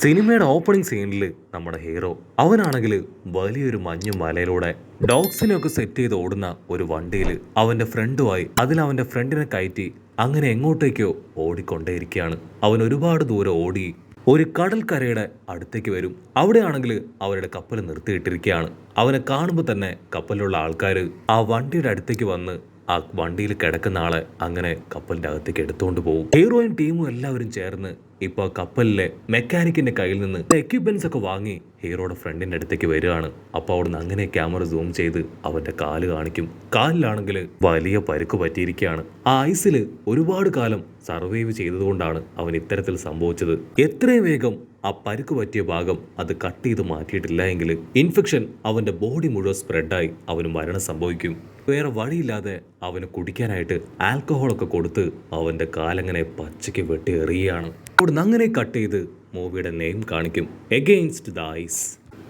സിനിമയുടെ ഓപ്പണിംഗ് സീനിൽ നമ്മുടെ ഹീറോ അവനാണെങ്കിൽ വലിയൊരു മഞ്ഞു മലയിലൂടെ ഡോഗ്സിനെയൊക്കെ സെറ്റ് ചെയ്ത് ഓടുന്ന ഒരു വണ്ടിയിൽ അവന്റെ ഫ്രണ്ടുമായി അതിൽ അവന്റെ ഫ്രണ്ടിനെ കയറ്റി അങ്ങനെ എങ്ങോട്ടേക്കോ ഓടിക്കൊണ്ടേയിരിക്കുകയാണ്. അവൻ ഒരുപാട് ദൂരം ഓടി ഒരു കടൽക്കരയുടെ അടുത്തേക്ക് വരും. അവിടെയാണെങ്കിൽ അവരുടെ കപ്പൽ നിർത്തിയിട്ടിരിക്കുകയാണ്. അവനെ കാണുമ്പോൾ തന്നെ കപ്പലിലുള്ള ആൾക്കാർ ആ വണ്ടിയുടെ അടുത്തേക്ക് വന്ന് ആ വണ്ടിയിൽ കിടക്കുന്ന ആളെ അങ്ങനെ കപ്പലിന്റെ അകത്തേക്ക് എടുത്തുകൊണ്ട് പോകും. ഹീറോയും ടീമും എല്ലാവരും ചേർന്ന് ഇപ്പൊ കപ്പലിലെ മെക്കാനിക്കിന്റെ കയ്യിൽ നിന്ന് എക്യുപ്മെന്റ്സ് ഒക്കെ വാങ്ങി ഹീറോയുടെ ഫ്രണ്ടിന്റെ അടുത്തേക്ക് വരികയാണ്. അപ്പൊ അവിടുന്ന് അങ്ങനെ ക്യാമറ സൂം ചെയ്ത് അവന്റെ കാല് കാണിക്കും. കാലിലാണെങ്കിൽ വലിയ പരുക്ക് പറ്റിയിരിക്കുകയാണ്. ആ ഐസിൽ ഒരുപാട് കാലം സർവൈവ് ചെയ്തതുകൊണ്ടാണ് അവൻ ഇത്തരത്തിൽ സംഭവിച്ചത്. എത്രയും വേഗം ആ പരുക്ക് പറ്റിയ ഭാഗം അത് കട്ട് ചെയ്ത് മാറ്റിയിട്ടില്ല എങ്കിൽ ഇൻഫെക്ഷൻ അവന്റെ ബോഡി മുഴുവൻ സ്പ്രെഡായി അവന് മരണം സംഭവിക്കും. വേറെ വഴിയില്ലാതെ അവന് കുടിക്കാനായിട്ട് ആൽക്കഹോളൊക്കെ കൊടുത്ത് അവന്റെ കാലങ്ങനെ പച്ചയ്ക്ക് വെട്ടി എറിയുകയാണ്. അവിടുന്ന് അങ്ങനെ കട്ട് ചെയ്ത് മൂവിയുടെ നെയിം കാണിക്കും, എഗെയിൻസ്റ്റ് ദ ഐസ്.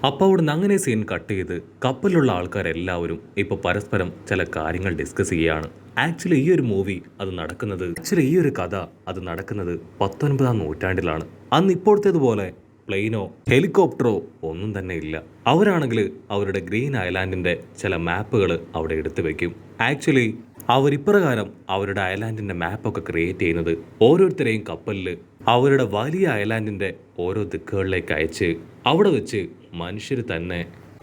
അപ്പോൾ അവിടുന്ന് അങ്ങനെ സീൻ കട്ട് ചെയ്ത് കപ്പലിലുള്ള ആൾക്കാരെല്ലാവരും ഇപ്പൊ പരസ്പരം ചില കാര്യങ്ങൾ ഡിസ്കസ് ചെയ്യുകയാണ്. ആക്ച്വലി ഈ ഒരു മൂവി ഈ ഒരു കഥ അത് നടക്കുന്നത് 19-ാം നൂറ്റാണ്ടിലാണ്. അന്ന് ഇപ്പോഴത്തേതുപോലെ പ്ലെയിനോ ഹെലികോപ്റ്ററോ ഒന്നും തന്നെ ഇല്ല. അവരാണെങ്കിൽ അവരുടെ ഗ്രീൻ ഐലാൻഡിന്റെ ചില മാപ്പുകൾ അവിടെ എടുത്തു വെക്കും. ആക്ച്വലി അവരിപ്രകാരം അവരുടെ ഐലാൻഡിന്റെ മാപ്പൊക്കെ ക്രിയേറ്റ് ചെയ്യുന്നത് ഓരോരുത്തരെയും കപ്പലിൽ അവരുടെ വലിയ ഐലാൻഡിന്റെ ഓരോ ദിക്കുകളിലേക്ക് അയച്ച് അവിടെ വെച്ച്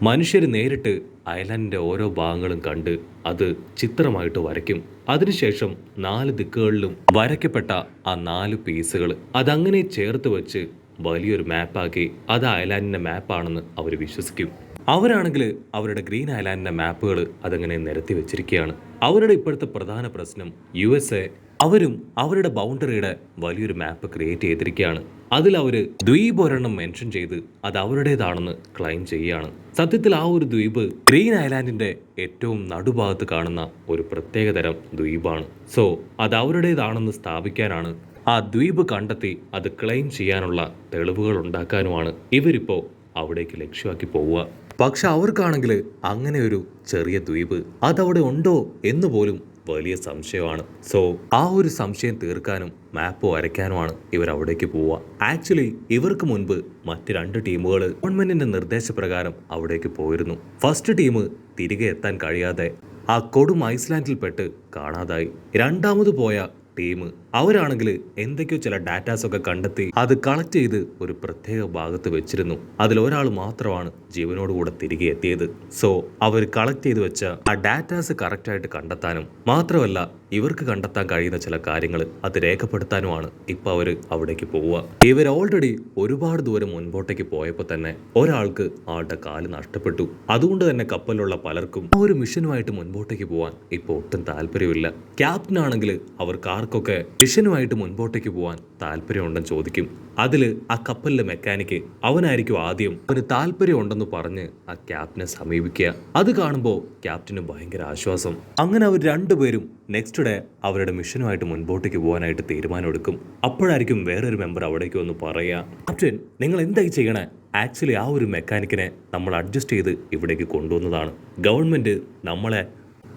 മനുഷ്യർ നേരിട്ട് ഐലാൻഡിന്റെ ഓരോ ഭാഗങ്ങളും കണ്ട് അത് ചിത്രമായിട്ട് വരയ്ക്കും. അതിനുശേഷം 4 ദിക്കുകളിലും വരയ്ക്കപ്പെട്ട ആ 4 പീസുകൾ അതങ്ങനെ ചേർത്ത് വെച്ച് വലിയൊരു മാപ്പാക്കി അത് ഐലാൻഡിന്റെ മാപ്പാണെന്ന് അവർ വിശ്വസിക്കും. അവരാണെങ്കിൽ അവരുടെ ഗ്രീൻ ഐലാൻഡിന്റെ മാപ്പുകൾ അതങ്ങനെ നിരത്തി വെച്ചിരിക്കുകയാണ്. അവരുടെ ഇപ്പോഴത്തെ പ്രധാന പ്രശ്നം USA അവരും അവരുടെ ബൗണ്ടറിയുടെ വലിയൊരു മാപ്പ് ക്രിയേറ്റ് ചെയ്തിരിക്കുകയാണ്. അതിൽ അവർ ദ്വീപ് ഒരെണ്ണം മെൻഷൻ ചെയ്ത് അത് അവരുടേതാണെന്ന് ക്ലെയിം ചെയ്യുകയാണ്. സത്യത്തിൽ ആ ഒരു ദ്വീപ് ഗ്രീൻ ഐലാൻഡിന്റെ ഏറ്റവും നടുഭാഗത്ത് കാണുന്ന ഒരു പ്രത്യേകതരം ദ്വീപാണ്. സോ അത് അവരുടേതാണെന്ന് സ്ഥാപിക്കാനാണ്, ആ ദ്വീപ് കണ്ടെത്തി അത് ക്ലെയിം ചെയ്യാനുള്ള തെളിവുകൾ ഉണ്ടാക്കാനുമാണ് ഇവരിപ്പോ അവിടേക്ക് ലക്ഷ്യമാക്കി പോവുക. പക്ഷെ അവർക്കാണെങ്കിൽ അങ്ങനെ ഒരു ചെറിയ ദ്വീപ് അതവിടെ ഉണ്ടോ എന്ന് പോലും വലിയ സംശയമാണ്. സോ ആ ഒരു സംശയം തീർക്കാനും മാപ്പ് വരയ്ക്കാനുമാണ് ഇവർ അവിടേക്ക് പോവുക. ആക്ച്വലി ഇവർക്ക് മുൻപ് മറ്റ് 2 ടീമുകൾ ഗവൺമെന്റിന്റെ നിർദ്ദേശപ്രകാരം അവിടേക്ക് പോയിരുന്നു. ഫസ്റ്റ് ടീം തിരികെ എത്താൻ കഴിയാതെ ആ കൊടും ഐസ്ലാൻഡിൽ പെട്ട് കാണാതായി. രണ്ടാമത് പോയ ടീം അവരാണെങ്കിൽ എന്തൊക്കെയോ ചില ഡാറ്റാസൊക്കെ കണ്ടെത്തി അത് കളക്ട് ചെയ്ത് ഒരു പ്രത്യേക ഭാഗത്ത് വെച്ചിരുന്നു. അതിലൊരാൾ മാത്രമാണ് ജീവനോടുകൂടെ തിരികെ എത്തിയത്. സോ അവർ കളക്ട് ചെയ്ത് വെച്ച ആ ഡാറ്റാസ് കറക്റ്റായിട്ട് കണ്ടെത്താനും മാത്രമല്ല ഇവർക്ക് കണ്ടെത്താൻ കഴിയുന്ന ചില കാര്യങ്ങൾ അത് രേഖപ്പെടുത്താനുമാണ് ഇപ്പൊ അവർ അവിടേക്ക് പോവുക. ഇവർ ഓൾറെഡി ഒരുപാട് ദൂരം മുൻപോട്ടേക്ക് പോയപ്പോൾ തന്നെ ഒരാൾക്ക് ആളുടെ കാല് നഷ്ടപ്പെട്ടു. അതുകൊണ്ട് തന്നെ കപ്പലിലുള്ള പലർക്കും ആ ഒരു മിഷനുമായിട്ട് മുൻപോട്ടേക്ക് പോവാൻ ഇപ്പൊ ഒട്ടും താല്പര്യമില്ല. ക്യാപ്റ്റൻ ആണെങ്കിൽ അവർക്ക് ആർക്കൊക്കെ മിഷനുമായിട്ട് മുൻപോട്ടേക്ക് പോകാൻ താല്പര്യമുണ്ടെന്ന് ചോദിക്കും. അതില് ആ കപ്പലിലെ മെക്കാനിക്ക് അവനായിരിക്കും ആദ്യം ഒരു താല്പര്യം ഉണ്ടെന്ന് പറഞ്ഞ് ആ ക്യാപ്റ്റനെ സമീപിക്കുക. അത് കാണുമ്പോൾ ക്യാപ്റ്റന് ഭയങ്കര ആശ്വാസം. അങ്ങനെ അവർ രണ്ടുപേരും നെക്സ്റ്റ് ഡേ അവരുടെ മിഷനുമായിട്ട് മുൻപോട്ടേക്ക് പോകാനായിട്ട് തീരുമാനമെടുക്കും. അപ്പോഴായിരിക്കും വേറൊരു മെമ്പർ അവിടേക്ക് വന്ന് പറയുക, ക്യാപ്റ്റൻ നിങ്ങൾ എന്തായി ചെയ്യണേ? ആക്ച്വലി ആ ഒരു മെക്കാനിക്കിനെ നമ്മൾ അഡ്ജസ്റ്റ് ചെയ്ത് ഇവിടേക്ക് കൊണ്ടുവന്നതാണ്. ഗവൺമെന്റ്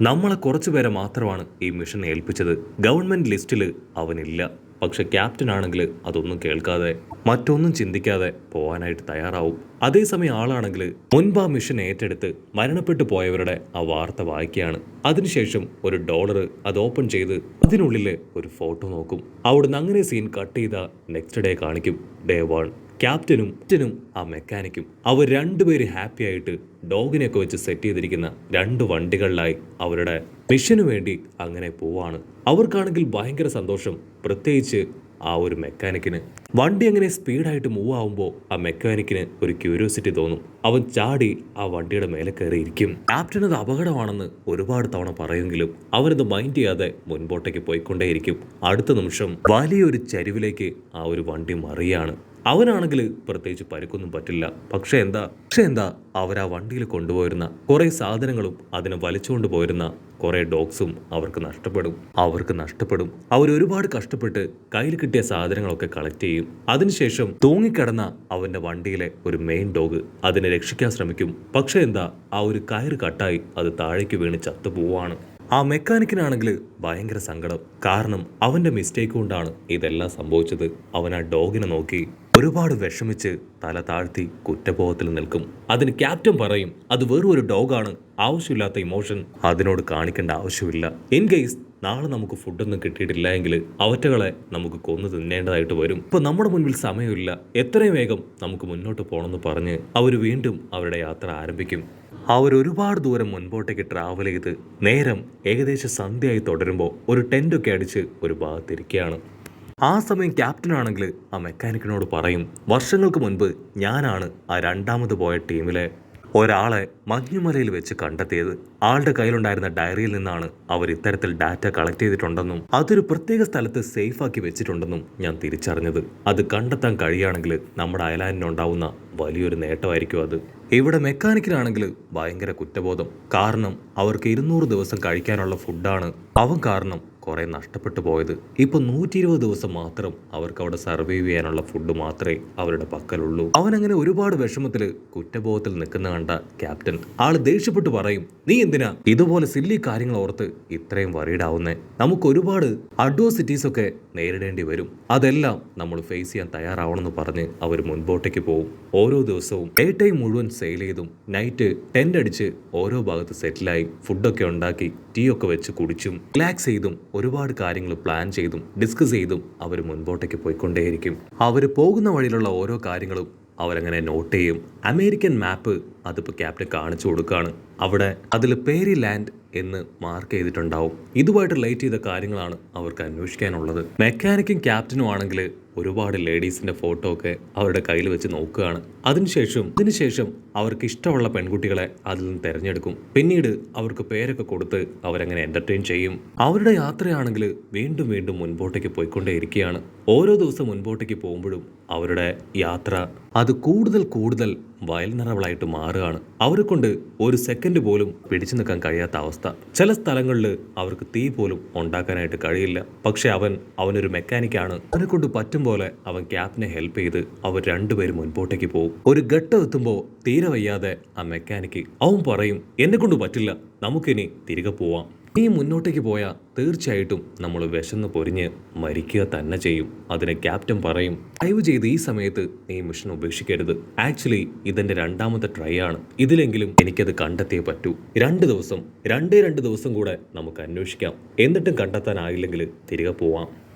നമ്മളെ കുറച്ചു പേരെ മാത്രമാണ് ഈ മിഷൻ ഏൽപ്പിച്ചത്. ഗവൺമെന്റ് ലിസ്റ്റിൽ അവനില്ല. പക്ഷെ ക്യാപ്റ്റൻ ആണെങ്കിൽ അതൊന്നും കേൾക്കാതെ മറ്റൊന്നും ചിന്തിക്കാതെ പോകാനായിട്ട് തയ്യാറാവും. അതേസമയം ആളാണെങ്കിൽ മുൻപ് ആ മിഷൻ ഏറ്റെടുത്ത് മരണപ്പെട്ടു പോയവരുടെ ആ വാർത്ത വായിക്കുകയാണ്. അതിനുശേഷം ഒരു ഡോളർ അത് ഓപ്പൺ ചെയ്ത് അതിനുള്ളിൽ ഒരു ഫോട്ടോ നോക്കും. അവിടുന്ന് അങ്ങനെ സീൻ കട്ട് ചെയ്ത നെക്സ്റ്റ് ഡേ കാണിക്കും. ഡേ 1 ക്യാപ്റ്റനും ആ മെക്കാനിക്കും അവർ രണ്ടുപേരും ഹാപ്പി ആയിട്ട് ഡോഗിനെയൊക്കെ വെച്ച് സെറ്റ് ചെയ്തിരിക്കുന്ന 2 വണ്ടികളിലായി അവരുടെ മിഷനു വേണ്ടി അങ്ങനെ പോവാണ്. അവർക്കാണെങ്കിൽ ഭയങ്കര സന്തോഷം. പ്രത്യേകിച്ച് ആ ഒരു മെക്കാനിക്കിന് വണ്ടി അങ്ങനെ സ്പീഡായിട്ട് മൂവ് ആവുമ്പോൾ ആ മെക്കാനിക്കിന് ഒരു ക്യൂരിയോസിറ്റി തോന്നും. അവൻ ചാടി ആ വണ്ടിയുടെ മേലെ കയറിയിരിക്കും. ക്യാപ്റ്റനത് അപകടമാണെന്ന് ഒരുപാട് തവണ പറയുമെങ്കിലും അവനത് മൈൻഡ് ചെയ്യാതെ മുൻപോട്ടേക്ക് പോയിക്കൊണ്ടേയിരിക്കും. അടുത്ത നിമിഷം വലിയൊരു ചരിവിലേക്ക് ആ ഒരു വണ്ടി മറിയാണ്. അവനാണെങ്കിൽ പ്രത്യേകിച്ച് പരിക്കൊന്നും പറ്റില്ല. പക്ഷെ എന്താ അവർ ആ വണ്ടിയിൽ കൊണ്ടുപോയിരുന്ന കുറെ സാധനങ്ങളും അതിനെ വലിച്ചുകൊണ്ട് പോയിരുന്ന കുറെ ഡോഗ്സും അവർക്ക് നഷ്ടപ്പെടും. അവർ ഒരുപാട് കഷ്ടപ്പെട്ട് കയ്യിൽ കിട്ടിയ സാധനങ്ങളൊക്കെ കളക്ട് ചെയ്യും. അതിനുശേഷം തൂങ്ങിക്കിടന്ന അവന്റെ വണ്ടിയിലെ ഒരു മെയിൻ ഡോഗ് അതിനെ രക്ഷിക്കാൻ ശ്രമിക്കും. പക്ഷെ ആ ഒരു കയറ് കട്ടായി അത് താഴേക്ക് വീണ് ചത്തുപോവാണ്. ആ മെക്കാനിക്കിനാണെങ്കിൽ ഭയങ്കര സങ്കടം. കാരണം അവന്റെ മിസ്റ്റേക്ക് കൊണ്ടാണ് ഇതെല്ലാം സംഭവിച്ചത്. അവൻ ആ ഡോഗിനെ നോക്കി ഒരുപാട് വിഷമിച്ച് തല താഴ്ത്തി കുറ്റബോധത്തിൽ നിൽക്കും. അതിന് ക്യാപ്റ്റൻ പറയും, അത് വെറും ഒരു ഡോഗാണ്, ആവശ്യമില്ലാത്ത ഇമോഷൻ അതിനോട് കാണിക്കേണ്ട ആവശ്യമില്ല. ഇൻ കേസ് നാളെ നമുക്ക് ഫുഡൊന്നും കിട്ടിയിട്ടില്ല എങ്കിൽ അവറ്റകളെ നമുക്ക് കൊന്നു തിന്നേണ്ടതായിട്ട് വരും. ഇപ്പൊ നമ്മുടെ മുൻപിൽ സമയമില്ല, എത്രയും വേഗം നമുക്ക് മുന്നോട്ട് പോകണമെന്ന് പറഞ്ഞ് അവർ വീണ്ടും അവരുടെ യാത്ര ആരംഭിക്കും. അവർ ഒരുപാട് ദൂരം മുൻപോട്ടേക്ക് ട്രാവൽ ചെയ്ത് നേരം ഏകദേശം സന്ധ്യയായി തുടരുമ്പോൾ ഒരു ടെൻ്റൊക്കെ അടിച്ച് ഒരു ഭാഗത്തിരിക്കുകയാണ്. ആ സമയം ക്യാപ്റ്റനാണെങ്കിൽ ആ മെക്കാനിക്കിനോട് പറയും, വർഷങ്ങൾക്ക് മുൻപ് ഞാനാണ് ആ രണ്ടാമത് പോയ ടീമിലെ ഒരാളെ മഞ്ഞുമലയിൽ വെച്ച് കണ്ടെത്തിയത്. ആളുടെ കയ്യിലുണ്ടായിരുന്ന ഡയറിയിൽ നിന്നാണ് അവർ ഇത്തരത്തിൽ ഡാറ്റ കളക്ട് ചെയ്തിട്ടുണ്ടെന്നും അതൊരു പ്രത്യേക സ്ഥലത്ത് സേഫാക്കി വെച്ചിട്ടുണ്ടെന്നും ഞാൻ തിരിച്ചറിഞ്ഞത്. അത് കണ്ടെത്താൻ കഴിയുകയാണെങ്കിൽ നമ്മുടെ അയലാനിനുണ്ടാവുന്ന വലിയൊരു നേട്ടമായിരിക്കും അത്. ഇവിടെ മെക്കാനിക്കിനാണെങ്കിൽ ഭയങ്കര കുറ്റബോധം. കാരണം അവർക്ക് 200 ദിവസം കഴിക്കാനുള്ള ഫുഡാണ് അവൻ കാരണം കുറെ നഷ്ടപ്പെട്ടു പോയത്. ഇപ്പൊ 120 ദിവസം മാത്രം അവർക്ക് അവിടെ സർവൈവ് ചെയ്യാനുള്ള ഫുഡ് മാത്രമേ അവരുടെ പക്കലുള്ളൂ. അവനങ്ങനെ ഒരുപാട് വിഷമത്തില് കുറ്റബോധത്തിൽ നിൽക്കുന്ന കണ്ട ക്യാപ്റ്റൻ ആള് ദേഷ്യപ്പെട്ട് പറയും, നീ എന്തിനാ ഇതുപോലെ സില്ലി കാര്യങ്ങൾ ഓർത്ത് ഇത്രയും വറീഡാവുന്നേ? നമുക്ക് ഒരുപാട് അഡ്വേഴ്സിറ്റീസ് ഒക്കെ നേരിടേണ്ടി വരും, അതെല്ലാം നമ്മൾ ഫേസ് ചെയ്യാൻ തയ്യാറാവണമെന്ന് പറഞ്ഞ് അവർ മുൻപോട്ടേക്ക് പോകും. ഓരോ ദിവസവും ഡേ ടൈം മുഴുവൻ സെയിൽ ചെയ്തും നൈറ്റ് ടെന്റ് അടിച്ച് ഓരോ ഭാഗത്ത് സെറ്റിലായി ഫുഡൊക്കെ ഉണ്ടാക്കി ടീ ഒക്കെ വെച്ച് കുടിച്ചും റിലാക്സ് ചെയ്തും ഒരുപാട് കാര്യങ്ങൾ പ്ലാൻ ചെയ്തും ഡിസ്കസ് ചെയ്തും അവർ മുൻപോട്ടേക്ക് പോയിക്കൊണ്ടേയിരിക്കും. അവർ പോകുന്ന വഴിയിലുള്ള ഓരോ കാര്യങ്ങളും അവരങ്ങനെ നോട്ട് ചെയ്യും. അമേരിക്കൻ മാപ്പ് അതിപ്പോൾ ക്യാപ്റ്റൻ കാണിച്ചു കൊടുക്കുകയാണ്. അവിടെ അതിൽ പേരി ലാൻഡ് എന്ന് മാർക്ക് ചെയ്തിട്ടുണ്ടാവും. ഇതുമായിട്ട് റിലേറ്റ് ചെയ്ത കാര്യങ്ങളാണ് അവർക്ക് അന്വേഷിക്കാനുള്ളത്. മെക്കാനിക്കും ക്യാപ്റ്റനും ആണെങ്കിൽ ഒരുപാട് ലേഡീസിന്റെ ഫോട്ടോ ഒക്കെ അവരുടെ കയ്യിൽ വെച്ച് നോക്കുകയാണ്. അതിനുശേഷം അവർക്ക് ഇഷ്ടമുള്ള പെൺകുട്ടികളെ അതിൽ നിന്ന് തിരഞ്ഞെടുക്കും. പിന്നീട് അവർക്ക് പേരൊക്കെ കൊടുത്ത് അവരങ്ങനെ എന്റർടൈൻ ചെയ്യും. അവരുടെ യാത്രയാണെങ്കിൽ വീണ്ടും വീണ്ടും മുൻപോട്ടേക്ക് പോയിക്കൊണ്ടേയിരിക്കുകയാണ്. ഓരോ ദിവസം മുൻപോട്ടേക്ക് പോകുമ്പോഴും അവരുടെ യാത്ര അത് കൂടുതൽ വയൽനിറവളായിട്ട് മാറുകയാണ്. അവരെ കൊണ്ട് ഒരു സെക്കൻഡ് പോലും പിടിച്ചു നിൽക്കാൻ കഴിയാത്ത അവസ്ഥ. ചില സ്ഥലങ്ങളിൽ അവർക്ക് തീ പോലും ഉണ്ടാക്കാനായിട്ട് കഴിയില്ല. പക്ഷെ അവനൊരു മെക്കാനിക്കാണ്. അവനെ കൊണ്ട് പറ്റും പോലെ അവൻ ക്യാപ്റ്റനെ ഹെൽപ്പ് ചെയ്ത് അവർ രണ്ടുപേരും മുൻപോട്ടേക്ക് പോകും. ഒരു ഘട്ടം എത്തുമ്പോൾ തീരെ വയ്യാതെ ആ മെക്കാനിക്ക് അവൻ പറയും, എന്നെ കൊണ്ട് പറ്റില്ല, നമുക്കിനി തിരികെ പോവാം. നീ മുന്നോട്ടേക്ക് പോയാൽ തീർച്ചയായിട്ടും നമ്മൾ വിശന്ന് പൊരിഞ്ഞ് മരിക്കുക തന്നെ ചെയ്യും. അതിന് ക്യാപ്റ്റൻ പറയും, ദയവ് ചെയ്ത് ഈ സമയത്ത് നീ മിഷൻ ഉപേക്ഷിക്കരുത്. ആക്ച്വലി ഇതെന്റെ രണ്ടാമത്തെ ട്രൈ ആണ്. ഇതിലെങ്കിലും എനിക്കത് കണ്ടെത്തിയേ പറ്റൂ. 2 ദിവസം കൂടെ നമുക്ക് അന്വേഷിക്കാം. എന്നിട്ടും കണ്ടെത്താനായില്ലെങ്കിൽ തിരികെ പോവാം.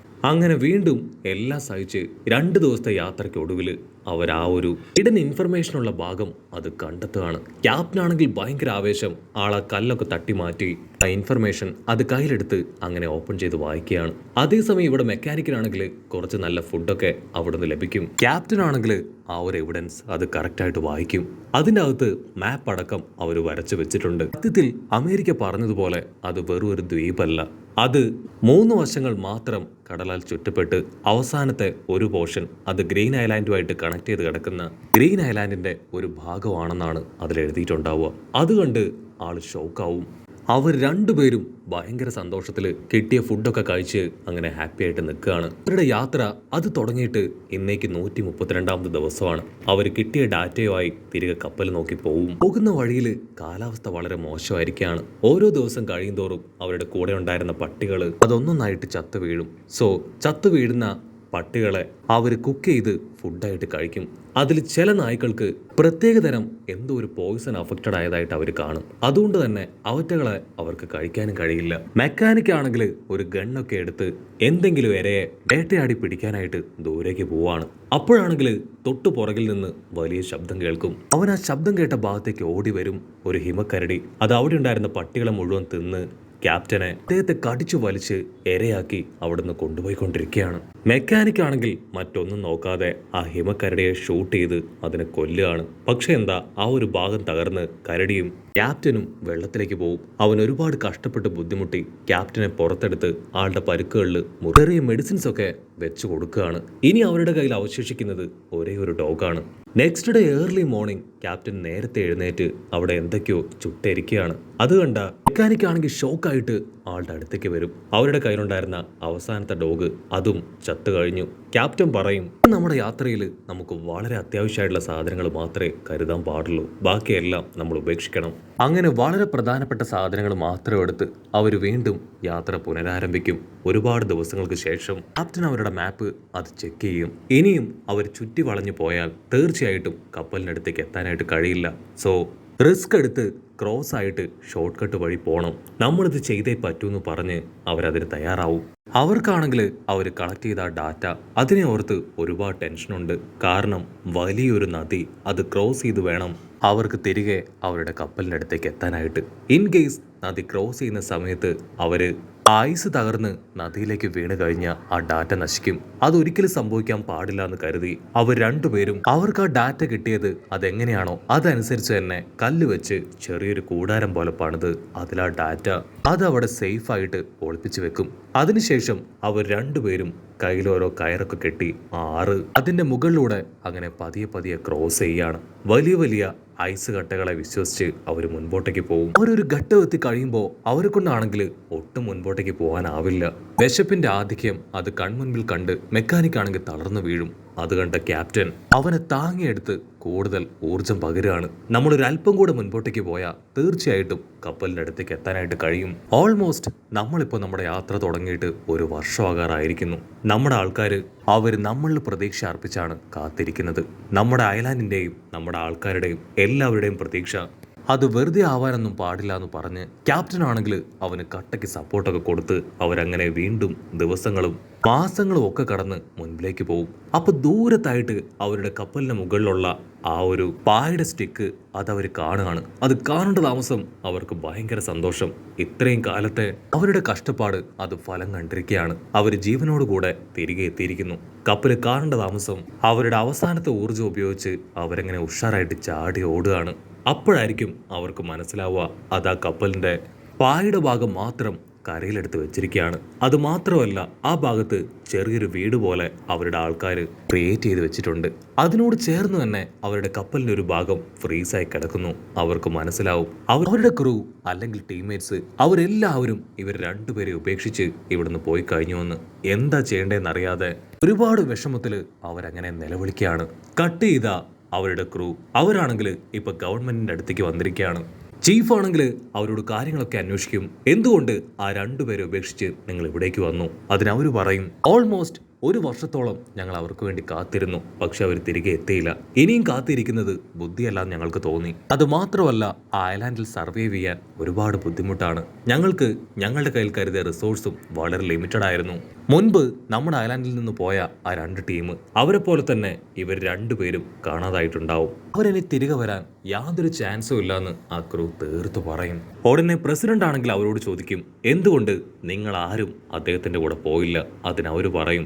അങ്ങനെ വീണ്ടും എല്ലാം സഹിച്ച് 2 ദിവസത്തെ യാത്രയ്ക്ക് ഒടുവിൽ അവർ ആ ഒരു ഇടൻ ഇൻഫർമേഷനുള്ള ഭാഗം അത് കണ്ടെത്തുകയാണ്. ക്യാപ്റ്റനാണെങ്കിൽ ഭയങ്കര ആവേശം. ആളാ കല്ലൊക്കെ തട്ടി മാറ്റി ആ ഇൻഫർമേഷൻ അത് കയ്യിലെടുത്ത് അങ്ങനെ ഓപ്പൺ ചെയ്ത് വായിക്കുകയാണ്. അതേസമയം ഇവിടെ മെക്കാനിക്കിനാണെങ്കിൽ കുറച്ച് നല്ല ഫുഡൊക്കെ അവിടെ നിന്ന് ലഭിക്കും. ക്യാപ്റ്റനാണെങ്കിൽ ആ ഒരു എവിഡൻസ് അത് കറക്റ്റായിട്ട് വായിക്കും. അതിൻ്റെ അകത്ത് മാപ്പ് അടക്കം അവർ വരച്ചു വെച്ചിട്ടുണ്ട്. സത്യത്തിൽ അമേരിക്ക പറഞ്ഞതുപോലെ അത് വെറും ഒരു ദ്വീപല്ല, അത് 3 വശങ്ങൾ മാത്രം കടലാൽ ചുറ്റപ്പെട്ട് അവസാനത്തെ ഒരു പോർഷൻ അത് ഗ്രീൻ ഐലാൻഡുമായിട്ട് കണക്ട് ചെയ്ത് കിടക്കുന്ന ഗ്രീൻ ഐലാൻഡിന്റെ ഒരു ഭാഗമാണെന്നാണ് അതിൽ എഴുതിയിട്ടുണ്ടാവുക. അതുകൊണ്ട് ആള് ഷോക്കാവും. അവർ രണ്ടുപേരും ഭയങ്കര സന്തോഷത്തിൽ കിട്ടിയ ഫുഡൊക്കെ കഴിച്ച് അങ്ങനെ ഹാപ്പി ആയിട്ട് നിൽക്കുകയാണ്. അവരുടെ യാത്ര അത് തുടങ്ങിയിട്ട് ഇന്നേക്ക് 132ാമത്തെ ദിവസമാണ്. അവർ കിട്ടിയ ഡാറ്റയുമായി തിരികെ കപ്പൽ നോക്കി പോകുന്ന വഴിയിൽ കാലാവസ്ഥ വളരെ മോശമായിരിക്കുകയാണ്. ഓരോ ദിവസം കഴിയുന്തോറും അവരുടെ കൂടെ ഉണ്ടായിരുന്ന പട്ടികൾ അതൊന്നൊന്നായിട്ട് ചത്തു വീഴും. സോ ചത്തു വീഴുന്ന പട്ടികളെ അവർ കുക്ക് ചെയ്ത് ഫുഡായിട്ട് കഴിക്കും. അതിൽ ചില നായ്ക്കൾക്ക് പ്രത്യേകതരം എന്തോ ഒരു പോയിസൺ അഫക്റ്റഡ് ആയതായിട്ട് അവർ കാണും. അതുകൊണ്ട് തന്നെ അവറ്റകളെ അവർക്ക് കഴിക്കാനും കഴിയില്ല. മെക്കാനിക് ആണെങ്കിൽ ഒരു ഗണ്ണൊക്കെ എടുത്ത് എന്തെങ്കിലും ഇരയെ വേട്ടയാടി പിടിക്കാനായിട്ട് ദൂരേക്ക് പോവാണ്. അപ്പോഴാണെങ്കിൽ തൊട്ടു പുറകിൽ നിന്ന് വലിയ ശബ്ദം കേൾക്കും. അവൻ ആ ശബ്ദം കേട്ട ഭാഗത്തേക്ക് ഓടി വരും. ഒരു ഹിമക്കരടി അത് അവിടെ ഉണ്ടായിരുന്ന പട്ടികളെ മുഴുവൻ തിന്ന് ക്യാപ്റ്റനെ അദ്ദേഹത്തെ കടിച്ചു വലിച്ച് ഇരയാക്കി അവിടുന്ന് കൊണ്ടുപോയിക്കൊണ്ടിരിക്കുകയാണ്. മെക്കാനിക് ആണെങ്കിൽ മറ്റൊന്നും നോക്കാതെ ആ ഹിമക്കരടിയെ ഷൂട്ട് ചെയ്ത് അതിനെ കൊല്ലുകയാണ്. പക്ഷെ എന്താ, ആ ഒരു ഭാഗം തകർന്ന് കരടിയും ക്യാപ്റ്റനും വെള്ളത്തിലേക്ക് പോകും. അവൻ ഒരുപാട് കഷ്ടപ്പെട്ട് ബുദ്ധിമുട്ടി ക്യാപ്റ്റനെ പുറത്തെടുത്ത് ആളുടെ പരുക്കുകളിൽ ചെറിയ മെഡിസിൻസ് ഒക്കെ വെച്ച് കൊടുക്കുകയാണ്. ഇനി അവരുടെ കയ്യിൽ അവശേഷിക്കുന്നത് ഒരേ ഒരു ഡോഗാണ്. Next day early morning captain നേരത്തെ എഴുന്നേറ്റ് അവിടെ എന്തൊക്കെയോ ചുട്ടരിക്കുകയാണ്. അത് കണ്ട മെക്കാനിക് ആണെങ്കിൽ ഷോക്കായിട്ട് ആളുടെ അടുത്തേക്ക് വരും. അവരുടെ കയ്യിലുണ്ടായിരുന്ന അവസാനത്തെ ഡോഗ് അതും ചത്തു കഴിഞ്ഞു. ക്യാപ്റ്റൻ പറയും നമ്മുടെ യാത്രയിൽ നമുക്ക് വളരെ അത്യാവശ്യമായിട്ടുള്ള സാധനങ്ങൾ മാത്രമേ കരുതാൻ പാടുള്ളൂ, ബാക്കിയെല്ലാം നമ്മൾ ഉപേക്ഷിക്കണം. അങ്ങനെ വളരെ പ്രധാനപ്പെട്ട സാധനങ്ങൾ മാത്രം എടുത്ത് അവർ വീണ്ടും യാത്ര പുനരാരംഭിക്കും. ഒരുപാട് ദിവസങ്ങൾക്ക് ശേഷം ക്യാപ്റ്റൻ അവരുടെ മാപ്പ് അത് ചെക്ക് ചെയ്യും. ഇനിയും അവർ ചുറ്റി വളഞ്ഞു പോയാൽ തീർച്ചയായിട്ടും കപ്പലിനടുത്തേക്ക് എത്താനായിട്ട് കഴിയില്ല. സോ റിസ്ക് എടുത്ത് ക്രോസ് ആയിട്ട് ഷോർട്ട് കട്ട് വഴി പോകണം, നമ്മളിത് ചെയ്തേ പറ്റൂന്ന് പറഞ്ഞ് അവരതിന് തയ്യാറാവും. അവർക്കാണെങ്കിൽ അവർ കളക്ട് ചെയ്ത ഡാറ്റ അതിനെ ഓർത്ത് ഒരുപാട് ടെൻഷനുണ്ട്. കാരണം വലിയൊരു നദി അത് ക്രോസ് ചെയ്ത് വേണം അവർക്ക് തിരികെ അവരുടെ കപ്പലിൻ്റെ അടുത്തേക്ക് എത്താനായിട്ട്. ഇൻ കേസ് നദി ക്രോസ് ചെയ്യുന്ന സമയത്ത് അവര് ഐസ് തകർന്ന് നദിയിലേക്ക് വീണ് കഴിഞ്ഞ ആ ഡാറ്റ നശിക്കും. അതൊരിക്കലും സംഭവിക്കാൻ പാടില്ല എന്ന് കരുതി അവർ രണ്ടുപേരും അവർക്ക് ആ ഡാറ്റ കിട്ടിയത് അതെങ്ങനെയാണോ അതനുസരിച്ച് തന്നെ കല്ല് വെച്ച് ചെറിയൊരു കൂടാരം പോലെ പണിത് അതിൽ ആ ഡാറ്റ അതവിടെ സേഫ് ആയിട്ട് ഒളിപ്പിച്ചു വെക്കും. അതിനുശേഷം അവർ രണ്ടുപേരും കയ്യിലോരോ കയറൊക്കെ കെട്ടി അതിന്റെ മുകളിലൂടെ അങ്ങനെ പതിയെ പതിയെ ക്രോസ് ചെയ്യാണ്. വലിയ വലിയ ഐസ് കട്ടകളെ വിശ്വസിച്ച് അവർ മുൻപോട്ടേക്ക് പോകും. അവരൊരു ഘട്ടം എത്തി കഴിയുമ്പോൾ അവരെ കൊണ്ടാണെങ്കിൽ ഒട്ടും മുൻപോട്ടേക്ക് പോകാനാവില്ല. വിശപ്പിന്റെ ആധിക്യം അത് കൺമുൻപിൽ കണ്ട് മെക്കാനിക് ആണെങ്കിൽ തളർന്നു വീഴും. അത് കണ്ട ക്യാപ്റ്റൻ അവനെ താങ്ങിയെടുത്ത് കൂടുതൽ ഊർജം പകരുകയാണ്. നമ്മളൊരു അല്പം കൂടെ മുൻപോട്ടേക്ക് പോയാൽ തീർച്ചയായിട്ടും കപ്പലിൻ്റെ അടുത്തേക്ക് എത്താനായിട്ട് കഴിയും. ഓൾമോസ്റ്റ് നമ്മളിപ്പോൾ നമ്മുടെ യാത്ര തുടങ്ങിയിട്ട് ഒരു വർഷമാകാറായിരിക്കുന്നു. നമ്മുടെ ആൾക്കാർ അവർ നമ്മളിൽ പ്രതീക്ഷ അർപ്പിച്ചാണ് കാത്തിരിക്കുന്നത്. നമ്മുടെ അയലാൻഡിൻ്റെയും നമ്മുടെ ആൾക്കാരുടെയും എല്ലാവരുടെയും പ്രതീക്ഷ അത് വെറുതെ ആവാനൊന്നും പാടില്ല എന്ന് പറഞ്ഞ് ക്യാപ്റ്റൻ ആണെങ്കിൽ അവന് കട്ടയ്ക്ക് സപ്പോർട്ടൊക്കെ കൊടുത്ത് അവരങ്ങനെ വീണ്ടും ദിവസങ്ങളും മാസങ്ങളും ഒക്കെ കടന്ന് മുൻപിലേക്ക് പോകും. അപ്പൊ ദൂരത്തായിട്ട് അവരുടെ കപ്പലിന് മുകളിലുള്ള ആ ഒരു പായുടെ സ്റ്റിക്ക് അതവർ കാണുകയാണ്. അത് കാണേണ്ട താമസം അവർക്ക് ഭയങ്കര സന്തോഷം. ഇത്രയും കാലത്തെ അവരുടെ കഷ്ടപ്പാട് അത് ഫലം കണ്ടിരിക്കുകയാണ്. അവർ ജീവനോടുകൂടെ തിരികെ എത്തിയിരിക്കുന്നു. കപ്പല് കാണേണ്ട താമസം അവരുടെ അവസാനത്തെ ഊർജ്ജം ഉപയോഗിച്ച് അവരെങ്ങനെ ഉഷാറായിട്ട് ചാടി ഓടുകയാണ്. അപ്പോഴായിരിക്കും അവർക്ക് മനസ്സിലാവുക അത് ആ കപ്പലിന്റെ പായുടെ ഭാഗം മാത്രം കരയിലെടുത്ത് വെച്ചിരിക്കുകയാണ്. അത് മാത്രമല്ല ആ ഭാഗത്ത് ചെറിയൊരു വീട് പോലെ അവരുടെ ആൾക്കാർ ക്രിയേറ്റ് ചെയ്ത് വെച്ചിട്ടുണ്ട്. അതിനോട് ചേർന്ന് തന്നെ അവരുടെ കപ്പലിന്റെ ഒരു ഭാഗം ഫ്രീസായി കിടക്കുന്നു. അവർക്ക് മനസ്സിലാവും അവരുടെ ക്രൂ അല്ലെങ്കിൽ ടീംമേറ്റ്സ് അവരെല്ലാവരും ഇവർ രണ്ടുപേരെ ഉപേക്ഷിച്ച് ഇവിടുന്ന് പോയി കഴിഞ്ഞുവെന്ന്. എന്താ ചെയ്യേണ്ടതെന്നറിയാതെ ഒരുപാട് വിഷമത്തിൽ അവരങ്ങനെ നിലവിളിക്കുകയാണ്. കട്ട് ചെയ്ത അവരുടെ ക്രൂ അവരാണെങ്കിൽ ഇപ്പൊ ഗവൺമെന്റിന്റെ അടുത്തേക്ക് വന്നിരിക്കുകയാണ്. ചീഫ് ആണെങ്കിൽ അവരോട് കാര്യങ്ങളൊക്കെ അന്വേഷിക്കും. എന്തുകൊണ്ട് ആ രണ്ടുപേരെ ഉപേക്ഷിച്ച് നിങ്ങൾ ഇവിടേക്ക് വന്നു? അതിനവർ പറയും ഓൾമോസ്റ്റ് ഒരു വർഷത്തോളം ഞങ്ങൾ അവർക്ക് വേണ്ടി കാത്തിരുന്നു, പക്ഷെ അവർ തിരികെ എത്തിയില്ല. ഇനിയും കാത്തിരിക്കുന്നത് ബുദ്ധിയല്ല ഞങ്ങൾക്ക് തോന്നി. അത് മാത്രമല്ല ആ ഐലാൻഡിൽ സർവൈവ് ചെയ്യാൻ ഒരുപാട് ബുദ്ധിമുട്ടാണ്. ഞങ്ങൾക്ക് ഞങ്ങളുടെ കയ്യിൽ കരുതിയ റിസോഴ്സും വളരെ ലിമിറ്റഡ് ആയിരുന്നു. മുൻപ് നമ്മുടെ ഐലാൻഡിൽ നിന്ന് പോയ ആ രണ്ട് ടീം അവരെ പോലെ തന്നെ ഇവർ രണ്ടുപേരും കാണാതായിട്ടുണ്ടാവും. അവരെന്നെ തിരികെ വരാൻ യാതൊരു ചാൻസും ഇല്ലാന്ന് ആ ക്രൂ തീർത്തു പറയും. ഉടനെ പ്രസിഡന്റ് ആണെങ്കിൽ അവരോട് ചോദിക്കും എന്തുകൊണ്ട് നിങ്ങൾ ആരും അദ്ദേഹത്തിന്റെ കൂടെ പോയില്ല? അതിനവർ പറയും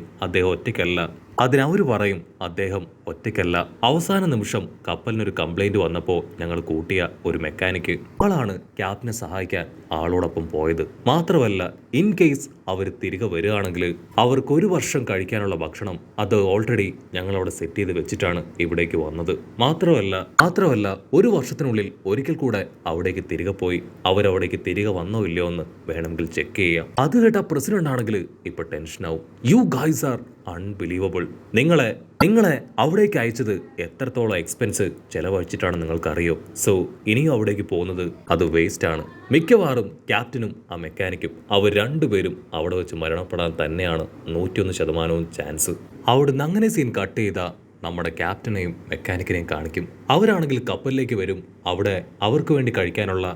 അദ്ദേഹം ഒറ്റയ്ക്കല്ല. അവസാന നിമിഷം കപ്പലിനൊരു കംപ്ലൈന്റ് വന്നപ്പോൾ ഞങ്ങൾ കൂട്ടിയ ഒരു മെക്കാനിക്ക് ആളാണ് ക്യാപ്റ്റനെ സഹായിക്കാൻ ആളോടൊപ്പം പോയത്. മാത്രമല്ല ഇൻ കേസ് അവർ തിരികെ വരികയാണെങ്കിൽ അവർക്ക് ഒരു വർഷം കഴിക്കാനുള്ള ഭക്ഷണം അത് ഓൾറെഡി ഞങ്ങളവിടെ സെറ്റ് ചെയ്ത് വെച്ചിട്ടാണ് ഇവിടേക്ക് വന്നത്. മാത്രമല്ല ഒരു വർഷത്തിനുള്ളിൽ ഒരിക്കൽ കൂടെ അവിടേക്ക് തിരികെ പോയി അവരവിടേക്ക് തിരികെ വന്നോ ഇല്ലയോ എന്ന് വേണമെങ്കിൽ ചെക്ക് ചെയ്യാം. അത് കേട്ട പ്രസിഡന്റ് ആണെങ്കിൽ ഇപ്പൊ ടെൻഷനാവും. You guys are unbelievable. നിങ്ങളെ അവിടേക്ക് അയച്ചത് എത്രത്തോളം എക്സ്പെൻസ് ചെലവഴിച്ചിട്ടാണ് നിങ്ങൾക്കറിയോ? സോ ഇനിയും അവിടേക്ക് പോകുന്നത് അത് വേസ്റ്റ് ആണ്. മിക്കവാറും ക്യാപ്റ്റനും ആ മെക്കാനിക്കും അവർ രണ്ടുപേരും അവിടെ വെച്ച് മരണപ്പെടാൻ തന്നെയാണ് 101% ചാൻസ്. അവിടുന്ന് അങ്ങനെ സീൻ കട്ട് ചെയ്ത നമ്മുടെ ക്യാപ്റ്റനെയും മെക്കാനിക്കിനെയും കാണിക്കും. അവരാണെങ്കിൽ കപ്പലിലേക്ക് വരും. അവിടെ അവർക്ക് വേണ്ടി കഴിക്കാനുള്ള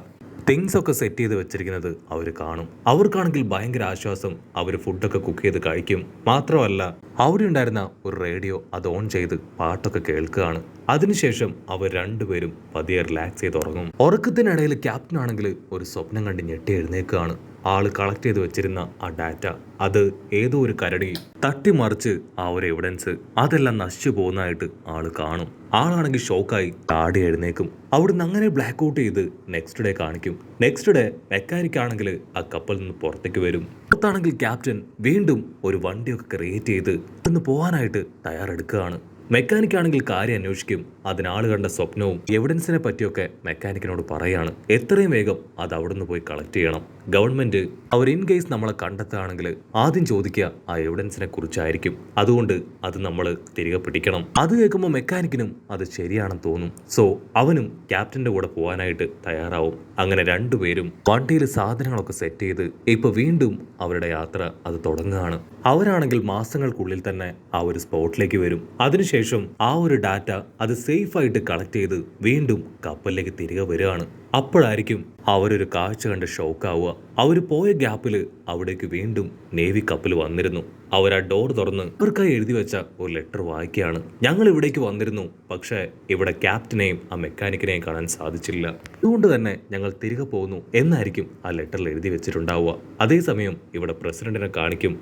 തിങ്സ് ഒക്കെ സെറ്റ് ചെയ്ത് വെച്ചിരിക്കുന്നത് അവർ കാണും. അവർക്കാണെങ്കിൽ ഭയങ്കര ആശ്വാസം. അവർ ഫുഡൊക്കെ കുക്ക് ചെയ്ത് കഴിക്കും. മാത്രമല്ല അവിടെ ഉണ്ടായിരുന്ന ഒരു റേഡിയോ അത് ഓൺ ചെയ്ത് പാട്ടൊക്കെ കേൾക്കുകയാണ്. അതിനുശേഷം അവർ രണ്ടുപേരും പതിയെ റിലാക്സ് ചെയ്ത് ഉറങ്ങും. ഉറക്കത്തിനിടയിൽ ക്യാപ്റ്റൻ ആണെങ്കിൽ ഒരു സ്വപ്നം കണ്ട് ഞെട്ടി എഴുന്നേൽക്കുകയാണ്. ആള് കളക്ട് ചെയ്ത് വെച്ചിരുന്ന ആ ഡാറ്റ അത് ഏതോ ഒരു കരടി തട്ടിമറിച്ച് ആ ഒരു എവിഡൻസ് അതെല്ലാം നശിച്ചു പോകുന്നതായിട്ട് ആള് കാണും. ആളാണെങ്കിൽ ഷോക്കായി താടി എഴുന്നേക്കും. അവിടുന്ന് അങ്ങനെ ബ്ലാക്ക് ഔട്ട് ചെയ്ത് നെക്സ്റ്റ് ഡേ കാണിക്കും. നെക്സ്റ്റ് ഡേ മെക്കാനിക് ആണെങ്കിൽ ആ കപ്പലിൽ നിന്ന് പുറത്തേക്ക് വരും. പുറത്താണെങ്കിൽ ക്യാപ്റ്റൻ വീണ്ടും ഒരു വണ്ടിയൊക്കെ ക്രിയേറ്റ് ചെയ്ത് ഇന്ന് പോകാനായിട്ട് തയ്യാറെടുക്കുകയാണ്. മെക്കാനിക് ആണെങ്കിൽ കാര്യം അന്വേഷിക്കും. അതിനാള് കണ്ട സ്വപ്നവും എവിഡൻസിനെ പറ്റിയൊക്കെ മെക്കാനിക്കിനോട് പറയാണ്. എത്രയും വേഗം അത് അവിടുന്ന് പോയി കളക്ട് ചെയ്യണം. ഗവൺമെന്റ് അവർ ഇൻ കേസ് നമ്മളെ കണ്ടെത്തുകയാണെങ്കിൽ ആദ്യം ചോദിക്കുക ആ എവിഡൻസിനെ കുറിച്ചായിരിക്കും. അതുകൊണ്ട് അത് നമ്മൾ തിരികെ പിടിക്കണം. അത് കേൾക്കുമ്പോൾ മെക്കാനിക്കിനും അത് ശരിയാണെന്ന് തോന്നും. സോ അവനും ക്യാപ്റ്റന്റെ കൂടെ പോകാനായിട്ട് തയ്യാറാവും. അങ്ങനെ രണ്ടുപേരും വണ്ടിയിൽ സാധനങ്ങളൊക്കെ സെറ്റ് ചെയ്ത് ഇപ്പൊ വീണ്ടും അവരുടെ യാത്ര അത് തുടങ്ങുകയാണ്. അവരാണെങ്കിൽ മാസങ്ങൾക്കുള്ളിൽ തന്നെ ആ ഒരു സ്പോട്ടിലേക്ക് വരും. അതിനുശേഷം ആ ഒരു ഡാറ്റ അത് സേഫ് ആയിട്ട് കളക്ട് ചെയ്ത് വീണ്ടും കപ്പലിലേക്ക് തിരികെ വരികയാണ്. അപ്പോഴായിരിക്കും അവരൊരു കാഴ്ച കണ്ട് ഷോക്കാവുക. അവർ പോയ ഗ്യാപ്പിൽ അവിടേക്ക് വീണ്ടും നേവി കപ്പൽ വന്നിരുന്നു. അവർ ആ ഡോർ തുറന്ന് ഇവർക്കായി എഴുതി വെച്ച ഒരു ലെറ്റർ വായിക്കുകയാണ്. ഞങ്ങൾ ഇവിടേക്ക് വന്നിരുന്നു, പക്ഷേ ഇവിടെ ക്യാപ്റ്റനെയും ആ മെക്കാനിക്കിനെയും കാണാൻ സാധിച്ചില്ല. അതുകൊണ്ട് തന്നെ ഞങ്ങൾ തിരികെ പോകുന്നു എന്നായിരിക്കും ആ ലെറ്ററിൽ എഴുതി വെച്ചിട്ടുണ്ടാവുക. അതേസമയം ഇവിടെ പ്രസിഡന്റിനെ കാണിക്കും.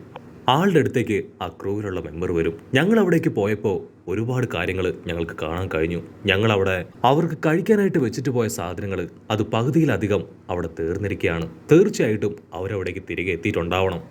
ആളുടെ അടുത്തേക്ക് ആ ക്രൂവിലുള്ള മെമ്പർ വരും. ഞങ്ങൾ അവിടേക്ക് പോയപ്പോൾ ഒരുപാട് കാര്യങ്ങൾ ഞങ്ങൾക്ക് കാണാൻ കഴിഞ്ഞു. ഞങ്ങളവിടെ അവർക്ക് കഴിക്കാനായിട്ട് വെച്ചിട്ട് പോയ സാധനങ്ങൾ അത് പകുതിയിലധികം അവിടെ തീർന്നിരിക്കുകയാണ്. തീർച്ചയായിട്ടും അവരവിടേക്ക് തിരികെ എത്തിയിട്ടുണ്ടാവണം.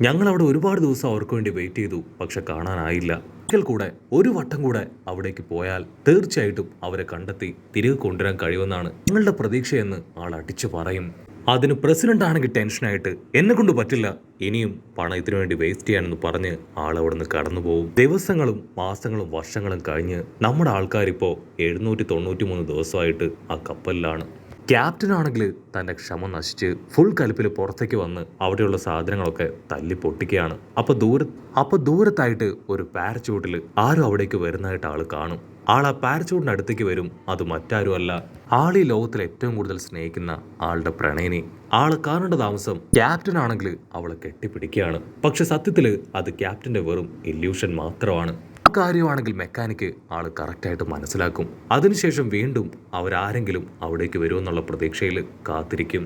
ഞങ്ങളവിടെ ഒരുപാട് ദിവസം അവർക്ക് വേണ്ടി വെയിറ്റ് ചെയ്തു, പക്ഷെ കാണാനായില്ല. ഒരിക്കൽ കൂടെ ഒരു വട്ടം കൂടെ അവിടേക്ക് പോയാൽ തീർച്ചയായിട്ടും അവരെ കണ്ടെത്തി തിരികെ കൊണ്ടുവരാൻ കഴിയുമെന്നാണ് ഞങ്ങളുടെ പ്രതീക്ഷയെന്ന് ആൾ അടിച്ചു പറയും. അതിന് പ്രസിഡന്റ് ആണെങ്കിൽ ടെൻഷനായിട്ട് എന്നെ കൊണ്ട് പറ്റില്ല, ഇനിയും പണം ഇതിനു വേണ്ടി വേസ്റ്റ് ചെയ്യാനെന്ന് പറഞ്ഞ് ആളവിടെ നിന്ന് കടന്നുപോകും. ദിവസങ്ങളും മാസങ്ങളും വർഷങ്ങളും കഴിഞ്ഞ് നമ്മുടെ ആൾക്കാരിപ്പോ 793 ദിവസമായിട്ട് ആ കപ്പലിലാണ്. ക്യാപ്റ്റനാണെങ്കിൽ തന്റെ ക്ഷമ നശിച്ച് ഫുൾ കലിപ്പിൽ പുറത്തേക്ക് വന്ന് അവിടെയുള്ള സാധനങ്ങളൊക്കെ തല്ലി പൊട്ടിക്കുകയാണ്. അപ്പൊ ദൂരത്തായിട്ട് ഒരു പാരച്യൂട്ടിൽ ആരും അവിടേക്ക് വരുന്നതായിട്ട് ആള് കാണും. ആൾ ആ പാരച്യൂട്ടിന് അടുത്തേക്ക് വരും. അത് മറ്റാരും അല്ല, ആൾ ഈ ലോകത്തിൽ ഏറ്റവും കൂടുതൽ സ്നേഹിക്കുന്ന ആളുടെ പ്രണയിനി. ആള് കാണേണ്ട താമസം ക്യാപ്റ്റൻ ആണെങ്കിൽ അവളെ കെട്ടിപ്പിടിക്കുകയാണ്. പക്ഷെ സത്യത്തില് അത് ക്യാപ്റ്റന്റെ വെറും ഇല്യൂഷൻ മാത്രമാണ്. ആ കാര്യമാണെങ്കിൽ മെക്കാനിക്ക് ആള് കറക്റ്റായിട്ട് മനസ്സിലാക്കും. അതിനുശേഷം വീണ്ടും അവരാരെങ്കിലും അവിടേക്ക് വരുമെന്നുള്ള പ്രതീക്ഷയിൽ കാത്തിരിക്കും.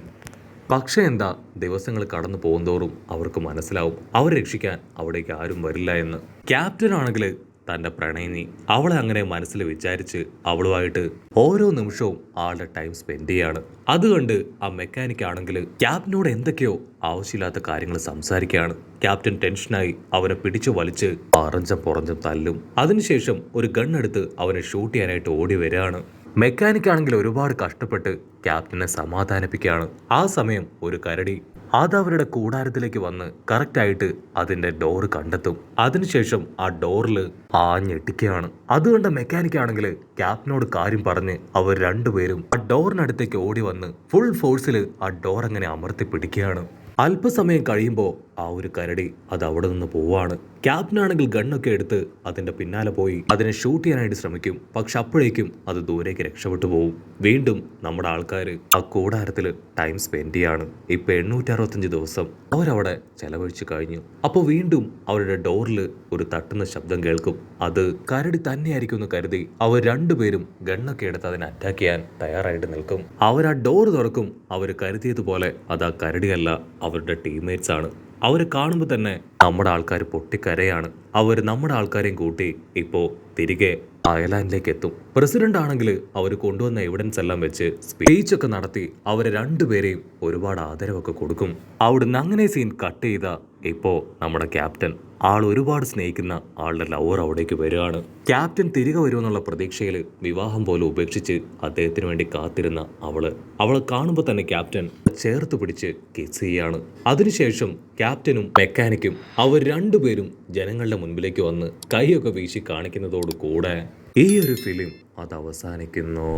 പക്ഷേ എന്താ, ദിവസങ്ങൾ കടന്നു പോകുന്തോറും അവർക്ക് മനസ്സിലാവും അവരെ രക്ഷിക്കാൻ അവിടേക്ക് ആരും വരില്ല എന്ന്. ക്യാപ്റ്റൻ ആണെങ്കിൽ തൻ്റെ പ്രണയിനി അവളെ അങ്ങനെ മനസ്സിൽ വിചാരിച്ച് അവളുമായിട്ട് ഓരോ നിമിഷവും ആളുടെ ടൈം സ്പെൻഡ് ചെയ്യാണ്. അതുകൊണ്ട് ആ മെക്കാനിക് ആണെങ്കിൽ ക്യാപ്റ്റനോട് എന്തൊക്കെയോ ആവശ്യമില്ലാത്ത കാര്യങ്ങൾ സംസാരിക്കുകയാണ്. ക്യാപ്റ്റൻ ടെൻഷനായി അവനെ പിടിച്ചു വലിച്ച് പറഞ്ചം പുറഞ്ചും തല്ലും. അതിനുശേഷം ഒരു ഗണ്ണെടുത്ത് അവനെ ഷൂട്ട് ചെയ്യാനായിട്ട് ഓടി വരികയാണ്. മെക്കാനിക് ആണെങ്കിൽ ഒരുപാട് കഷ്ടപ്പെട്ട് ക്യാപ്റ്റനെ സമാധാനിപ്പിക്കുകയാണ്. ആ സമയം ഒരു കരടി അത് അവരുടെ കൂടാരത്തിലേക്ക് വന്ന് കറക്റ്റായിട്ട് അതിന്റെ ഡോറ് കണ്ടെത്തും. അതിനുശേഷം ആ ഡോറിൽ ആഞ്ഞെട്ടിക്കുകയാണ്. അതുകൊണ്ട് മെക്കാനിക് ആണെങ്കിൽ ക്യാപ്റ്റനോട് കാര്യം പറഞ്ഞ് അവർ രണ്ടുപേരും ആ ഡോറിനടുത്തേക്ക് ഓടി വന്ന് ഫുൾ ഫോഴ്സിൽ ആ ഡോർ അങ്ങനെ അമർത്തി പിടിക്കുകയാണ്. അല്പസമയം കഴിയുമ്പോൾ ആ ഒരു കരടി അത് അവിടെ നിന്ന് പോവാണ്. ക്യാപ്റ്റനാണെങ്കിൽ ഗണ്ണൊക്കെ എടുത്ത് അതിന്റെ പിന്നാലെ പോയി അതിനെ ഷൂട്ട് ചെയ്യാനായിട്ട് ശ്രമിക്കും. പക്ഷെ അപ്പോഴേക്കും അത് ദൂരേക്ക് രക്ഷപ്പെട്ടു പോകും. വീണ്ടും നമ്മുടെ ആൾക്കാർ ആ കൂടാരത്തിൽ ടൈം സ്പെൻഡ് ചെയ്യാണ്. ഇപ്പൊ 865 ദിവസം അവരവിടെ ചെലവഴിച്ചു കഴിഞ്ഞു. അപ്പോൾ വീണ്ടും അവരുടെ ഡോറിൽ ഒരു തട്ടുന്ന ശബ്ദം കേൾക്കും. അത് കരടി തന്നെയായിരിക്കും എന്ന് കരുതി അവർ രണ്ടുപേരും ഗണ്ണൊക്കെ എടുത്ത് അതിനെ അറ്റാക്ക് ചെയ്യാൻ തയ്യാറായിട്ട് നിൽക്കും. അവർ ആ ഡോർ തുറക്കും. അവർ കരുതിയതുപോലെ അത് ആ കരടിയല്ല, അവരുടെ ടീംമേറ്റ്സ് ആണ്. അവരെ കാണുമ്പോൾ തന്നെ നമ്മുടെ ആൾക്കാർ പൊട്ടിക്കരയാണ്. അവർ നമ്മുടെ ആൾക്കാരെയും കൂട്ടി ഇപ്പോൾ തിരികെ അയർലാൻഡിലേക്ക് എത്തും. പ്രസിഡന്റ് ആണെങ്കിൽ അവർ കൊണ്ടുവന്ന എവിഡൻസ് എല്ലാം വെച്ച് സ്പീച്ചൊക്കെ നടത്തി അവരെ രണ്ടുപേരെയും ഒരുപാട് ആദരവൊക്കെ കൊടുക്കും. അവിടുന്ന് അങ്ങനെ സീൻ കട്ട് ചെയ്ത ഇപ്പോ നമ്മുടെ ക്യാപ്റ്റൻ ആൾ ഒരുപാട് സ്നേഹിക്കുന്ന ആളുടെ ലവർ അവിടേക്ക് വരികയാണ്. ക്യാപ്റ്റൻ തിരികെ വരുമെന്നുള്ള പ്രതീക്ഷയിൽ വിവാഹം പോലെ ഉപേക്ഷിച്ച് അദ്ദേഹത്തിന് വേണ്ടി കാത്തിരുന്ന അവളെ കാണുമ്പോൾ തന്നെ ക്യാപ്റ്റൻ ചേർത്ത് പിടിച്ച് കിസ് ചെയ്യാണ്. അതിനുശേഷം ക്യാപ്റ്റനും മെക്കാനിക്കും അവർ രണ്ടുപേരും ജനങ്ങളുടെ മുൻപിലേക്ക് വന്ന് കൈയൊക്കെ വീശി കാണിക്കുന്നതോടു കൂടെ ഈ ഒരു ഫിലിം അത് അവസാനിക്കുന്നു.